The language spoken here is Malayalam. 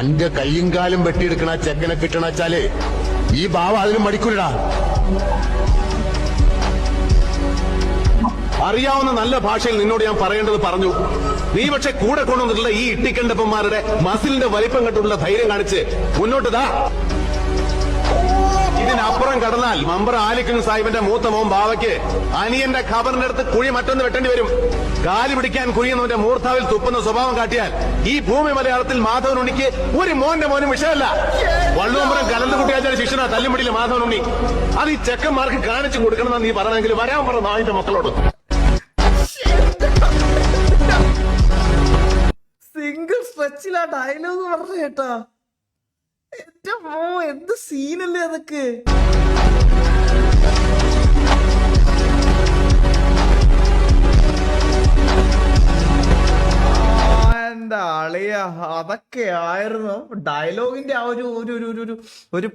അന്റെ കയ്യും കാലും വെട്ടിയെടുക്കണ ചെക്കനെ കിട്ടണച്ചാലേ ഈ ബാവ അതിനും മടിക്കൂലടാ. അറിയാവുന്ന നല്ല ഭാഷയിൽ നിന്നോട് ഞാൻ പറയേണ്ടത് പറഞ്ഞു. നീ പക്ഷെ കൂടെ കൊണ്ടുവന്നിട്ടുള്ള ഈ ഇട്ടിക്കണ്ടപ്പന്മാരുടെ മസിലിന്റെ വലിപ്പം കണ്ടുള്ള ധൈര്യം കാണിച്ച് മുന്നോട്ട് ഇതിനപ്പുറം കടന്നാൽ മമ്പറ ആലിക്കുഞ്ഞ് സാഹിബിന്റെ മൂത്ത മോൻ ബാവയ്ക്ക് അനിയന്റെ ഖബറിന്റെ അടുത്ത് കുഴി മറ്റൊന്ന് വെട്ടേണ്ടി വരും. കാലി പിടിക്കാൻ കുഴിയുന്നവന്റെ മൂർത്താവിൽ തുപ്പുന്ന സ്വഭാവം കാട്ടിയാൽ ഈ ഭൂമി മലയാളത്തിൽ മാധവനുണ്ണിക്ക് ഒരു മോനും വിഷയമല്ല. വള്ളുവമ്പുറം കലന്തുകുട്ടിയാച്ചാൽ ശിക്ഷണ തല്ലുമുടിയിലെ മാധവനുണ്ണി. അത് ഈ ചെക്കന്മാർക്ക് കാണിച്ചു കൊടുക്കണമെന്നാണ് നീ പറയണമെങ്കിൽ വരാൻ പറഞ്ഞ നായിന്റെ മക്കളോട്. സിംഗിൾ സ്ട്രെച്ചിലാ ഡയലോഗ് പറഞ്ഞു കേട്ടാ. എന്റെ മോ എന്ത് സീനല്ലേ അതൊക്കെ. എന്റെ അളിയ അതൊക്കെ ആയിരുന്നു ഡയലോഗിന്റെ ആ ഒരു